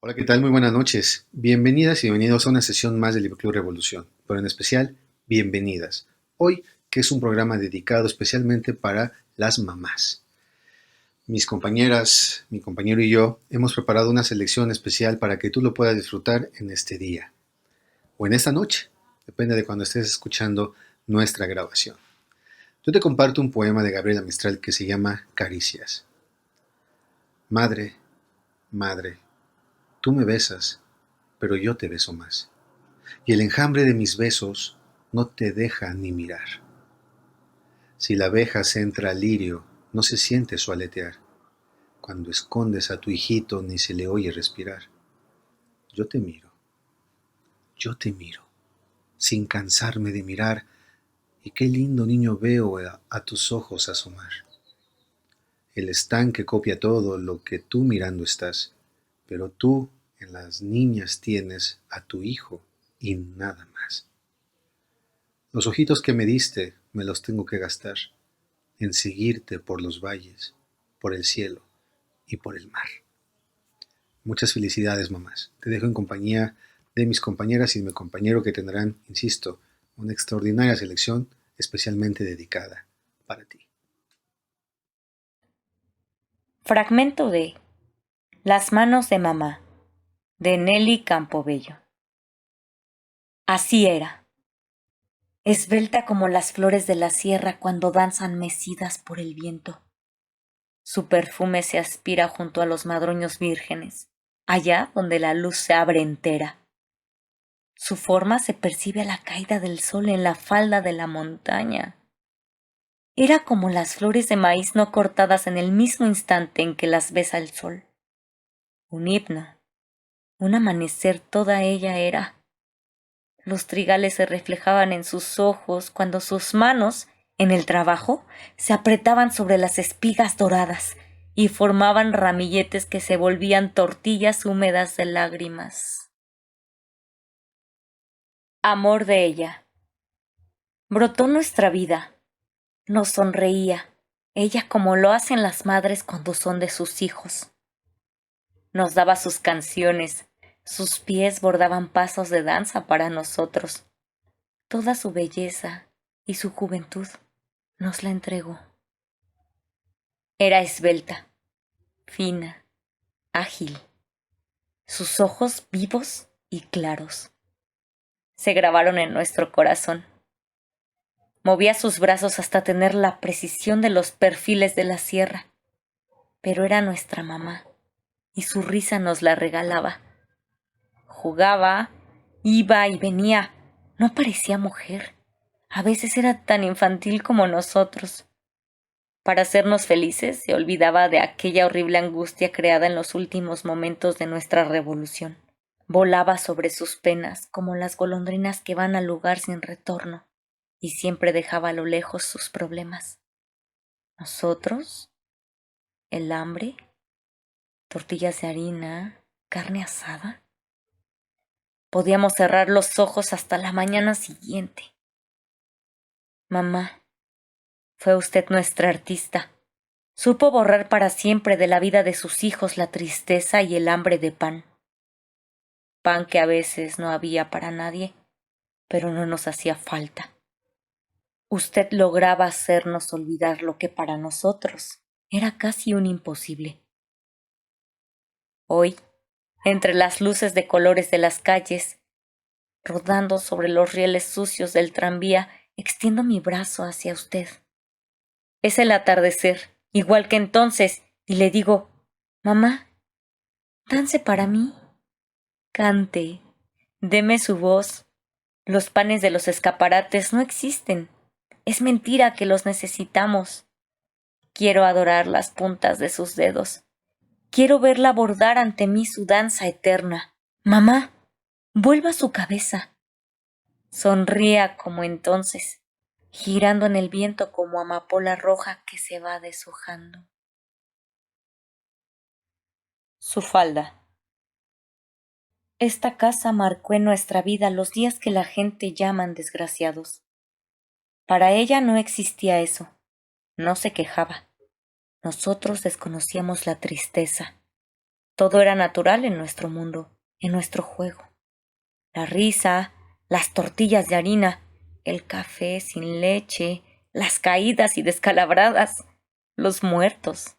Hola, ¿qué tal? Muy buenas noches. Bienvenidas y bienvenidos a una sesión más del Libro Club Revolución, pero en especial, bienvenidas. Hoy, que es un programa dedicado especialmente para las mamás. Mis compañeras, mi compañero y yo hemos preparado una selección especial para que tú lo puedas disfrutar en este día o en esta noche, depende de cuando estés escuchando nuestra grabación. Yo te comparto un poema de Gabriela Mistral que se llama Caricias. Madre, madre, tú me besas, pero yo te beso más. Y el enjambre de mis besos no te deja ni mirar. Si la abeja se entra al lirio, no se siente su aletear. Cuando escondes a tu hijito ni se le oye respirar. Yo te miro, yo te miro, sin cansarme de mirar, y qué lindo niño veo a tus ojos asomar. El estanque copia todo lo que tú mirando estás, pero tú en las niñas tienes a tu hijo y nada más. Los ojitos que me diste me los tengo que gastar en seguirte por los valles, por el cielo y por el mar. Muchas felicidades, mamás. Te dejo en compañía de mis compañeras y de mi compañero que tendrán, insisto, una extraordinaria selección especialmente dedicada para ti. Fragmento de Las manos de mamá, de Nelly Campobello. Así era, esbelta como las flores de la sierra cuando danzan mecidas por el viento. Su perfume se aspira junto a los madroños vírgenes, allá donde la luz se abre entera. Su forma se percibe a la caída del sol en la falda de la montaña. Era como las flores de maíz no cortadas en el mismo instante en que las besa el sol. Un himno, un amanecer toda ella era. Los trigales se reflejaban en sus ojos cuando sus manos, en el trabajo, se apretaban sobre las espigas doradas y formaban ramilletes que se volvían tortillas húmedas de lágrimas. Amor de ella. Brotó nuestra vida. Nos sonreía, ella como lo hacen las madres cuando son de sus hijos. Nos daba sus canciones, sus pies bordaban pasos de danza para nosotros. Toda su belleza y su juventud nos la entregó. Era esbelta, fina, ágil, sus ojos vivos y claros. Se grabaron en nuestro corazón. Movía sus brazos hasta tener la precisión de los perfiles de la sierra, pero era nuestra mamá, y su risa nos la regalaba. Jugaba, iba y venía. No parecía mujer. A veces era tan infantil como nosotros. Para hacernos felices se olvidaba de aquella horrible angustia creada en los últimos momentos de nuestra revolución. Volaba sobre sus penas como las golondrinas que van al lugar sin retorno y siempre dejaba a lo lejos sus problemas. Nosotros, el hambre, tortillas de harina, carne asada. Podíamos cerrar los ojos hasta la mañana siguiente. Mamá, fue usted nuestra artista. Supo borrar para siempre de la vida de sus hijos la tristeza y el hambre de pan. Pan que a veces no había para nadie, pero no nos hacía falta. Usted lograba hacernos olvidar lo que para nosotros era casi un imposible. Hoy, entre las luces de colores de las calles, rodando sobre los rieles sucios del tranvía, extiendo mi brazo hacia usted. Es el atardecer, igual que entonces, y le digo, mamá, dance para mí, cante, deme su voz. Los panes de los escaparates no existen. Es mentira que los necesitamos. Quiero adorar las puntas de sus dedos. Quiero verla bordar ante mí su danza eterna. Mamá, vuelva su cabeza. Sonría como entonces, girando en el viento como amapola roja que se va deshojando. Su falda. Esta casa marcó en nuestra vida los días que la gente llaman desgraciados. Para ella no existía eso. No se quejaba. Nosotros desconocíamos la tristeza. Todo era natural en nuestro mundo, en nuestro juego. La risa, las tortillas de harina, el café sin leche, las caídas y descalabradas, los muertos,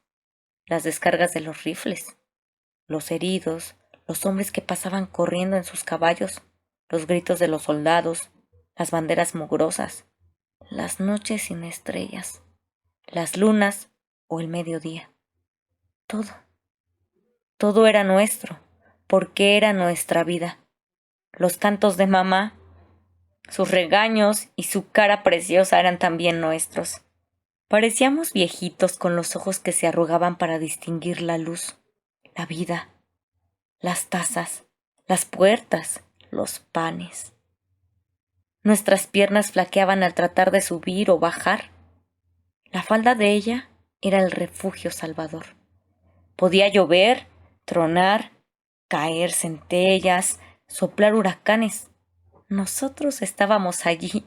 las descargas de los rifles, los heridos, los hombres que pasaban corriendo en sus caballos, los gritos de los soldados, las banderas mugrosas, las noches sin estrellas, las lunas o el mediodía. Todo, todo era nuestro, porque era nuestra vida. Los cantos de mamá, sus regaños y su cara preciosa eran también nuestros. Parecíamos viejitos con los ojos que se arrugaban para distinguir la luz, la vida, las tazas, las puertas, los panes. Nuestras piernas flaqueaban al tratar de subir o bajar. La falda de ella era el refugio salvador. Podía llover, tronar, caer centellas, soplar huracanes. Nosotros estábamos allí,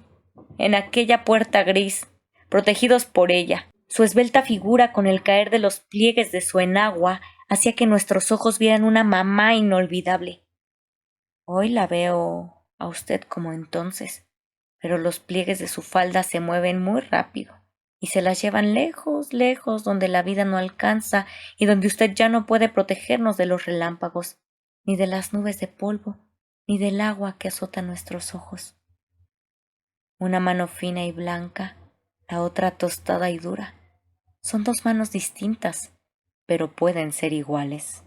en aquella puerta gris, protegidos por ella. Su esbelta figura con el caer de los pliegues de su enagua hacía que nuestros ojos vieran una mamá inolvidable. Hoy la veo a usted como entonces, pero los pliegues de su falda se mueven muy rápido y se las llevan lejos, lejos, donde la vida no alcanza y donde usted ya no puede protegernos de los relámpagos, ni de las nubes de polvo, ni del agua que azota nuestros ojos. Una mano fina y blanca, la otra tostada y dura. Son dos manos distintas, pero pueden ser iguales.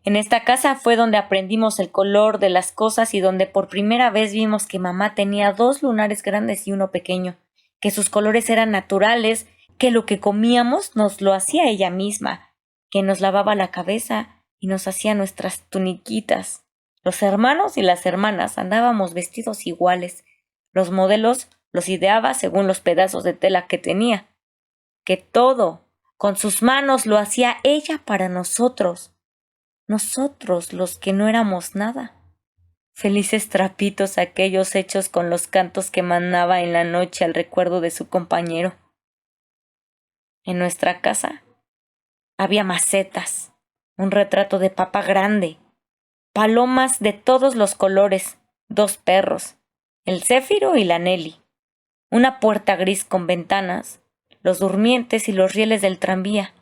En esta casa fue donde aprendimos el color de las cosas y donde por primera vez vimos que mamá tenía dos lunares grandes y uno pequeño, que sus colores eran naturales, que lo que comíamos nos lo hacía ella misma, que nos lavaba la cabeza y nos hacía nuestras tuniquitas. Los hermanos y las hermanas andábamos vestidos iguales. Los modelos los ideaba según los pedazos de tela que tenía. Que todo, con sus manos, lo hacía ella para nosotros. Nosotros, los que no éramos nada. Felices trapitos aquellos hechos con los cantos que manaba en la noche al recuerdo de su compañero. En nuestra casa había macetas, un retrato de papá grande, palomas de todos los colores, dos perros, el Céfiro y la Nelly, una puerta gris con ventanas, los durmientes y los rieles del tranvía.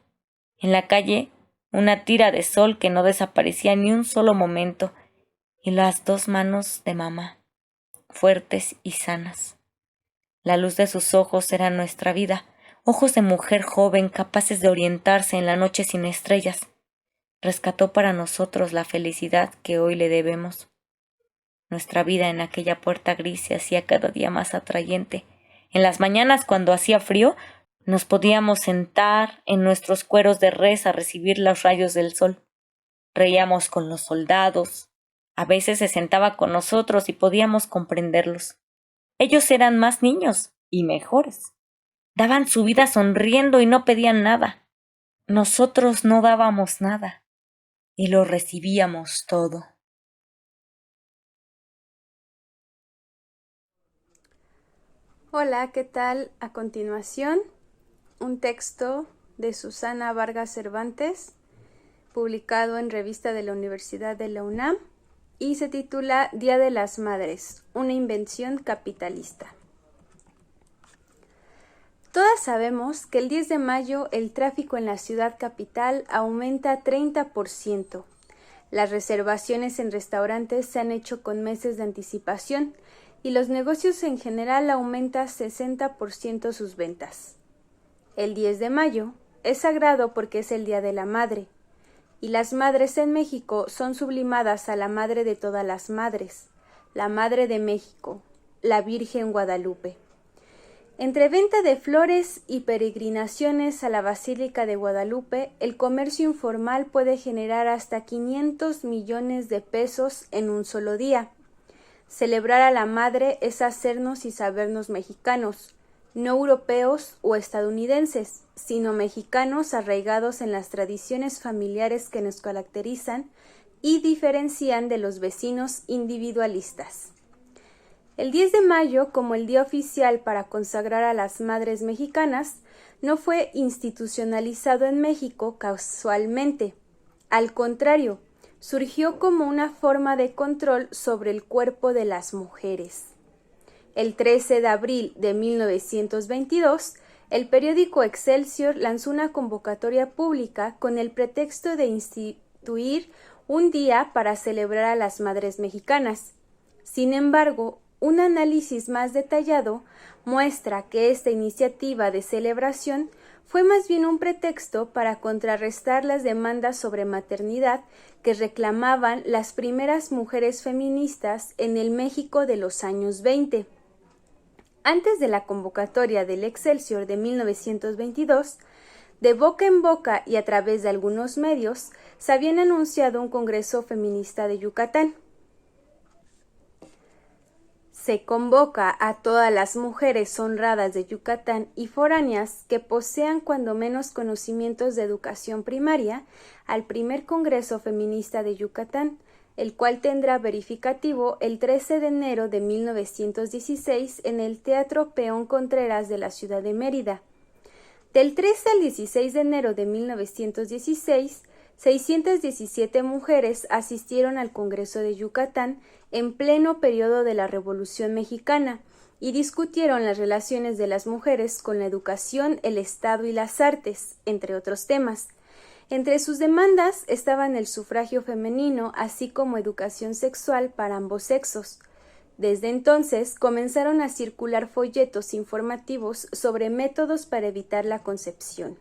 En la calle, una tira de sol que no desaparecía ni un solo momento, y las dos manos de mamá, fuertes y sanas. La luz de sus ojos era nuestra vida, ojos de mujer joven capaces de orientarse en la noche sin estrellas. Rescató para nosotros la felicidad que hoy le debemos. Nuestra vida en aquella puerta gris se hacía cada día más atrayente. En las mañanas, cuando hacía frío, nos podíamos sentar en nuestros cueros de res a recibir los rayos del sol. Reíamos con los soldados. A veces se sentaba con nosotros y podíamos comprenderlos. Ellos eran más niños y mejores. Daban su vida sonriendo y no pedían nada. Nosotros no dábamos nada y lo recibíamos todo. Hola, ¿qué tal? A continuación, un texto de Susana Vargas Cervantes, publicado en Revista de la Universidad de la UNAM, y se titula Día de las Madres, una invención capitalista. Todas sabemos que el 10 de mayo el tráfico en la ciudad capital aumenta 30%. Las reservaciones en restaurantes se han hecho con meses de anticipación y los negocios en general aumentan 60% sus ventas. El 10 de mayo es sagrado porque es el Día de la Madre, y las madres en México son sublimadas a la madre de todas las madres, la Madre de México, la Virgen Guadalupe. Entre venta de flores y peregrinaciones a la Basílica de Guadalupe, el comercio informal puede generar hasta 500 millones de pesos en un solo día. Celebrar a la madre es hacernos y sabernos mexicanos, no europeos o estadounidenses, sino mexicanos arraigados en las tradiciones familiares que nos caracterizan y diferencian de los vecinos individualistas. El 10 de mayo, como el día oficial para consagrar a las madres mexicanas, no fue institucionalizado en México casualmente. Al contrario, surgió como una forma de control sobre el cuerpo de las mujeres. El 13 de abril de 1922, el periódico Excelsior lanzó una convocatoria pública con el pretexto de instituir un día para celebrar a las madres mexicanas. Sin embargo, un análisis más detallado muestra que esta iniciativa de celebración fue más bien un pretexto para contrarrestar las demandas sobre maternidad que reclamaban las primeras mujeres feministas en el México de los años 20. Antes de la convocatoria del Excelsior de 1922, de boca en boca y a través de algunos medios, se habían anunciado un Congreso Feminista de Yucatán. Se convoca a todas las mujeres honradas de Yucatán y foráneas que posean cuando menos conocimientos de educación primaria al primer Congreso Feminista de Yucatán, el cual tendrá verificativo el 13 de enero de 1916 en el Teatro Peón Contreras de la ciudad de Mérida. Del 13 al 16 de enero de 1916, 617 mujeres asistieron al Congreso de Yucatán en pleno periodo de la Revolución Mexicana y discutieron las relaciones de las mujeres con la educación, el Estado y las artes, entre otros temas. Entre sus demandas estaban el sufragio femenino, así como educación sexual para ambos sexos. Desde entonces comenzaron a circular folletos informativos sobre métodos para evitar la concepción.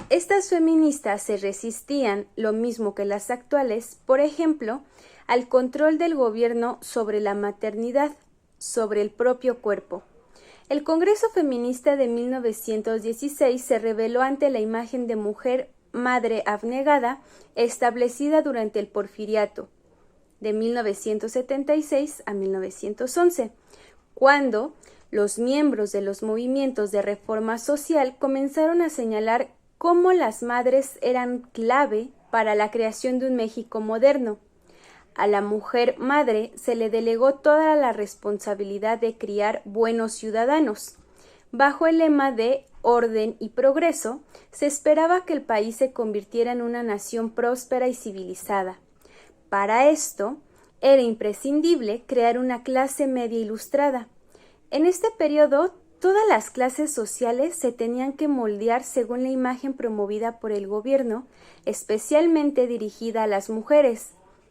Estas feministas se resistían, lo mismo que las actuales, por ejemplo, al control del gobierno sobre la maternidad, sobre el propio cuerpo. El Congreso Feminista de 1916 se reveló ante la imagen de mujer madre abnegada establecida durante el Porfiriato, de 1976 a 1911, cuando los miembros de los movimientos de reforma social comenzaron a señalar cómo las madres eran clave para la creación de un México moderno. A la mujer madre se le delegó toda la responsabilidad de criar buenos ciudadanos. Bajo el lema de orden y progreso, se esperaba que el país se convirtiera en una nación próspera y civilizada. Para esto, era imprescindible crear una clase media ilustrada. En este periodo, todas las clases sociales se tenían que moldear según la imagen promovida por el gobierno, especialmente dirigida a las mujeres,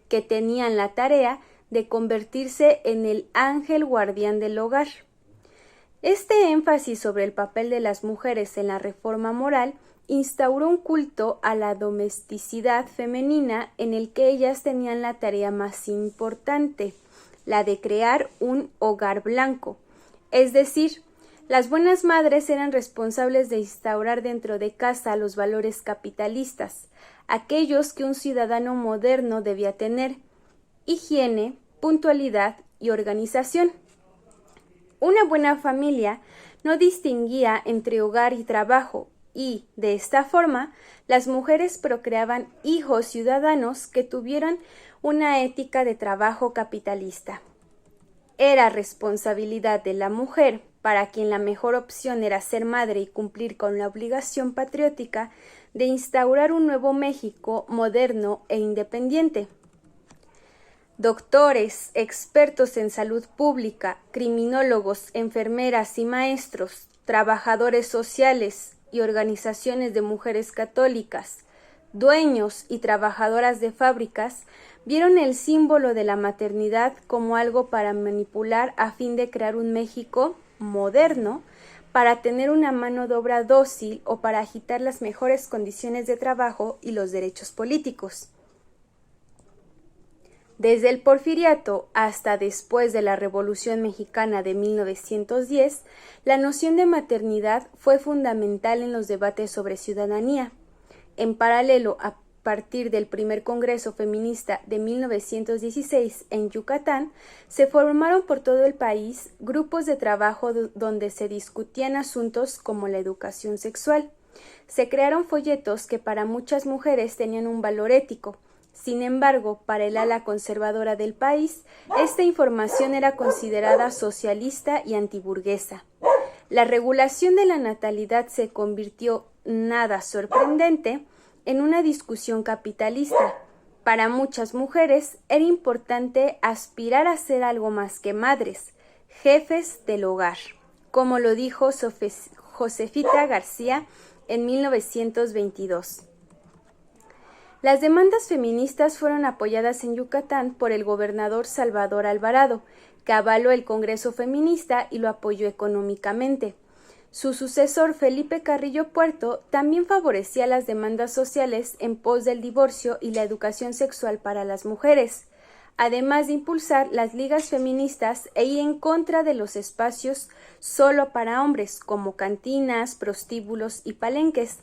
que tenían la tarea de convertirse en el ángel guardián del hogar. Este énfasis sobre el papel de las mujeres en la reforma moral instauró un culto a la domesticidad femenina en el que ellas tenían la tarea más importante, la de crear un hogar blanco. Es decir, las buenas madres eran responsables de instaurar dentro de casa los valores capitalistas, aquellos que un ciudadano moderno debía tener: higiene, puntualidad y organización. Una buena familia no distinguía entre hogar y trabajo y, de esta forma, las mujeres procreaban hijos ciudadanos que tuvieran una ética de trabajo capitalista. Era responsabilidad de la mujer, para quien la mejor opción era ser madre y cumplir con la obligación patriótica de instaurar un nuevo México moderno e independiente. Doctores, expertos en salud pública, criminólogos, enfermeras y maestros, trabajadores sociales y organizaciones de mujeres católicas, dueños y trabajadoras de fábricas, vieron el símbolo de la maternidad como algo para manipular a fin de crear un México moderno, para tener una mano de obra dócil o para agitar las mejores condiciones de trabajo y los derechos políticos. Desde el Porfiriato hasta después de la Revolución Mexicana de 1910, la noción de maternidad fue fundamental en los debates sobre ciudadanía. En paralelo, a partir del primer Congreso Feminista de 1916 en Yucatán, se formaron por todo el país grupos de trabajo donde se discutían asuntos como la educación sexual. Se crearon folletos que para muchas mujeres tenían un valor ético. Sin embargo, para el ala conservadora del país, esta información era considerada socialista y antiburguesa. La regulación de la natalidad se convirtió, nada sorprendente, en una discusión capitalista. Para muchas mujeres era importante aspirar a ser algo más que madres, jefes del hogar, como lo dijo Josefita García en 1922. Las demandas feministas fueron apoyadas en Yucatán por el gobernador Salvador Alvarado, que avaló el Congreso Feminista y lo apoyó económicamente. Su sucesor, Felipe Carrillo Puerto, también favorecía las demandas sociales en pos del divorcio y la educación sexual para las mujeres, además de impulsar las ligas feministas e ir en contra de los espacios solo para hombres, como cantinas, prostíbulos y palenques.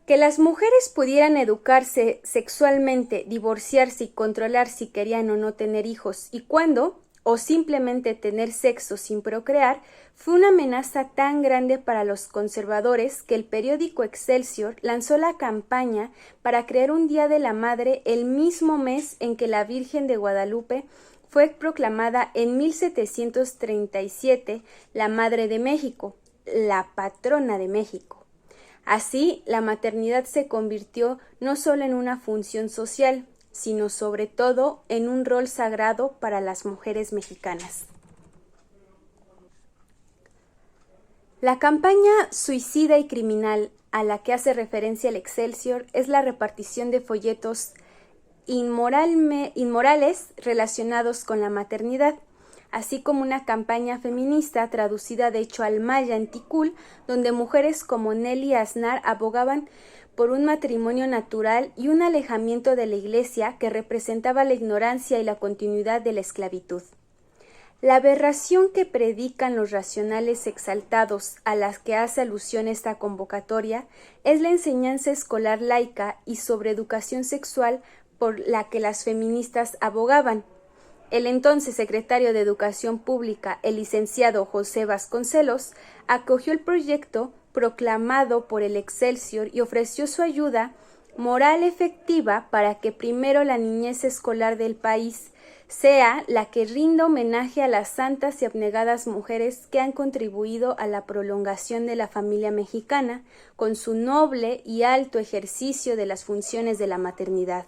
Que las mujeres pudieran educarse sexualmente, divorciarse y controlar si querían o no tener hijos y cuándo, o simplemente tener sexo sin procrear, fue una amenaza tan grande para los conservadores que el periódico Excelsior lanzó la campaña para crear un Día de la Madre el mismo mes en que la Virgen de Guadalupe fue proclamada en 1737 la Madre de México, la patrona de México. Así, la maternidad se convirtió no solo en una función social, sino sobre todo en un rol sagrado para las mujeres mexicanas. La campaña suicida y criminal a la que hace referencia el Excelsior es la repartición de folletos inmorales relacionados con la maternidad, así como una campaña feminista traducida de hecho al maya en Ticul, donde mujeres como Nelly Aznar abogaban por un matrimonio natural y un alejamiento de la Iglesia que representaba la ignorancia y la continuidad de la esclavitud. La aberración que predican los racionales exaltados a las que hace alusión esta convocatoria es la enseñanza escolar laica y sobre educación sexual por la que las feministas abogaban. El entonces secretario de Educación Pública, el licenciado José Vasconcelos, acogió el proyecto proclamado por el Excelsior y ofreció su ayuda moral efectiva para que primero la niñez escolar del país sea la que rinda homenaje a las santas y abnegadas mujeres que han contribuido a la prolongación de la familia mexicana con su noble y alto ejercicio de las funciones de la maternidad.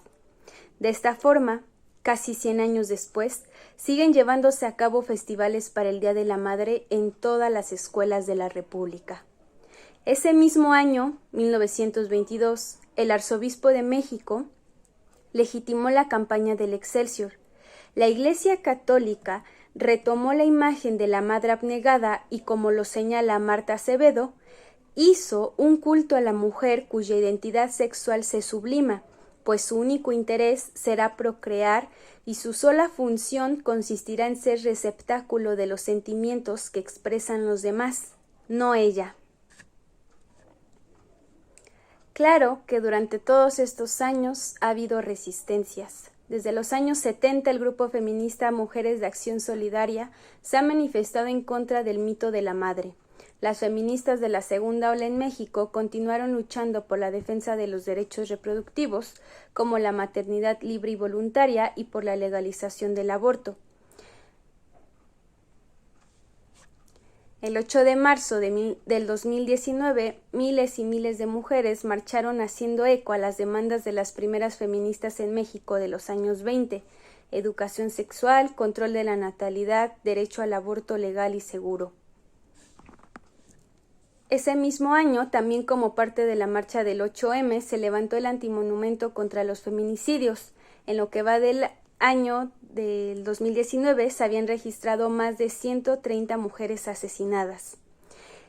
De esta forma, casi 100 años después, siguen llevándose a cabo festivales para el Día de la Madre en todas las escuelas de la República. Ese mismo año, 1922, el arzobispo de México legitimó la campaña del Excelsior. La Iglesia Católica retomó la imagen de la madre abnegada y, como lo señala Marta Acevedo, hizo un culto a la mujer cuya identidad sexual se sublima, pues su único interés será procrear y su sola función consistirá en ser receptáculo de los sentimientos que expresan los demás, no ella. Claro que durante todos estos años ha habido resistencias. Desde los años 70 el grupo feminista Mujeres de Acción Solidaria se ha manifestado en contra del mito de la madre. Las feministas de la segunda ola en México continuaron luchando por la defensa de los derechos reproductivos, como la maternidad libre y voluntaria, y por la legalización del aborto. El 8 de marzo del 2019, miles y miles de mujeres marcharon haciendo eco a las demandas de las primeras feministas en México de los años 20, educación sexual, control de la natalidad, derecho al aborto legal y seguro. Ese mismo año, también como parte de la marcha del 8M, se levantó el antimonumento contra los feminicidios. En lo que va del año del 2019 se habían registrado más de 130 mujeres asesinadas.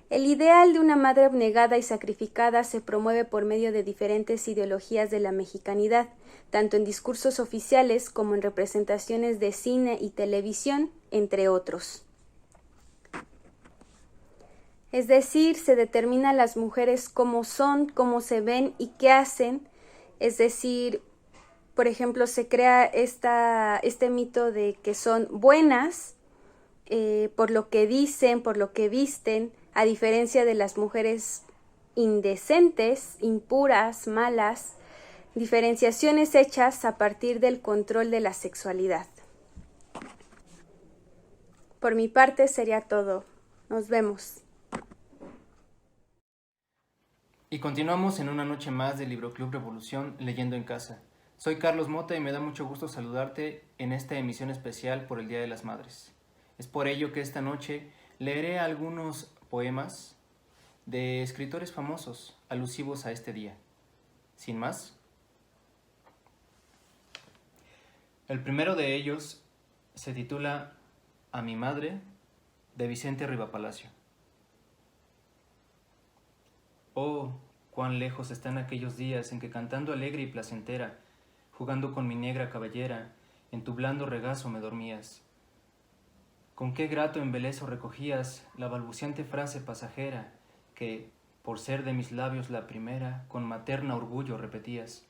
El ideal de una madre abnegada y sacrificada se promueve por medio de diferentes ideologías de la mexicanidad, tanto en discursos oficiales como en representaciones de cine y televisión, entre otros. Es decir, se determina a las mujeres cómo son, cómo se ven y qué hacen. Es decir, por ejemplo, se crea este mito de que son buenas por lo que dicen, por lo que visten, a diferencia de las mujeres indecentes, impuras, malas, diferenciaciones hechas a partir del control de la sexualidad. Por mi parte sería todo. Nos vemos. Y continuamos en una noche más del Libro Club Revolución leyendo en casa. Soy Carlos Mota y me da mucho gusto saludarte en esta emisión especial por el Día de las Madres. Es por ello que esta noche leeré algunos poemas de escritores famosos alusivos a este día. Sin más, el primero de ellos se titula A mi madre, de Vicente Rivapalacio. Oh, cuán lejos están aquellos días en que cantando alegre y placentera, jugando con mi negra cabellera, en tu blando regazo me dormías. Con qué grato embeleso recogías la balbuciente frase pasajera que, por ser de mis labios la primera, con materna orgullo repetías.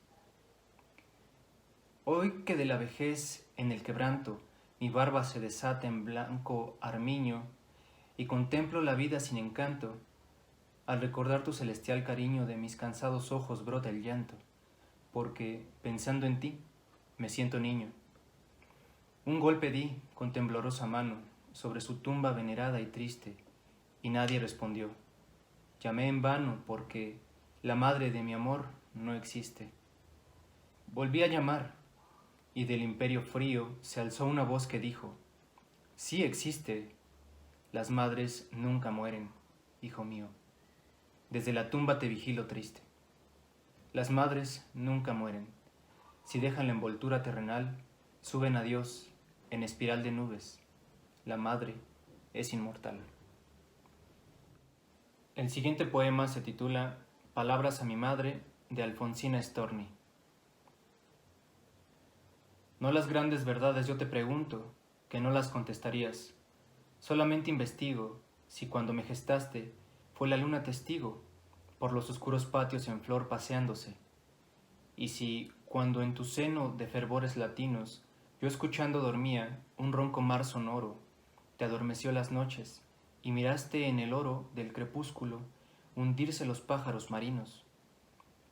Hoy que de la vejez en el quebranto mi barba se desata en blanco armiño y contemplo la vida sin encanto, al recordar tu celestial cariño de mis cansados ojos brota el llanto, porque, pensando en ti, me siento niño. Un golpe di con temblorosa mano sobre su tumba venerada y triste, y nadie respondió. Llamé en vano porque la madre de mi amor no existe. Volví a llamar, y del imperio frío se alzó una voz que dijo, sí existe, las madres nunca mueren, hijo mío. Desde la tumba te vigilo triste. Las madres nunca mueren. Si dejan la envoltura terrenal, suben a Dios en espiral de nubes. La madre es inmortal. El siguiente poema se titula Palabras a mi madre, de Alfonsina Storni. No las grandes verdades yo te pregunto, que no las contestarías. Solamente investigo si cuando me gestaste fue la luna testigo por los oscuros patios en flor paseándose, y si cuando en tu seno de fervores latinos yo escuchando dormía un ronco mar sonoro, te adormeció las noches y miraste en el oro del crepúsculo hundirse los pájaros marinos,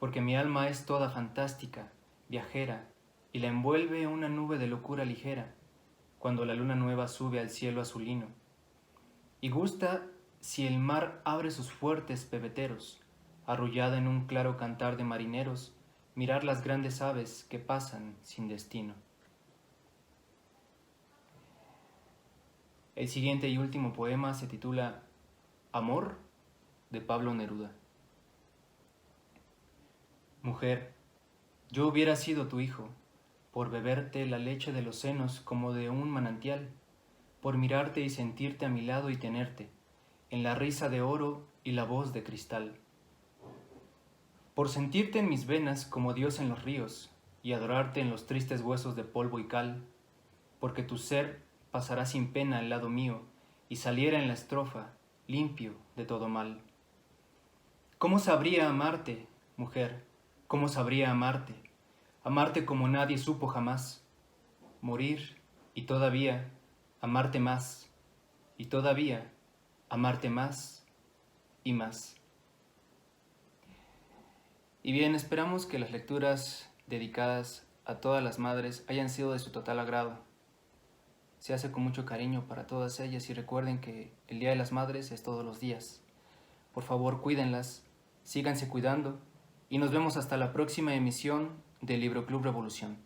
porque mi alma es toda fantástica, viajera, y la envuelve una nube de locura ligera, cuando la luna nueva sube al cielo azulino, y gusta si el mar abre sus fuertes pebeteros, arrullada en un claro cantar de marineros, mirar las grandes aves que pasan sin destino. El siguiente y último poema se titula Amor, de Pablo Neruda. Mujer, yo hubiera sido tu hijo, por beberte la leche de los senos como de un manantial, por mirarte y sentirte a mi lado y tenerte, en la risa de oro y la voz de cristal. Por sentirte en mis venas como Dios en los ríos, y adorarte en los tristes huesos de polvo y cal, porque tu ser pasará sin pena al lado mío, y saliera en la estrofa, limpio de todo mal. ¿Cómo sabría amarte, mujer? ¿Cómo sabría amarte? Amarte como nadie supo jamás. Morir, y todavía, amarte más, y todavía, amarte más y más. Y bien, esperamos que las lecturas dedicadas a todas las madres hayan sido de su total agrado. Se hace con mucho cariño para todas ellas y recuerden que el Día de las Madres es todos los días. Por favor, cuídenlas, síganse cuidando y nos vemos hasta la próxima emisión del Libro Club Revolución.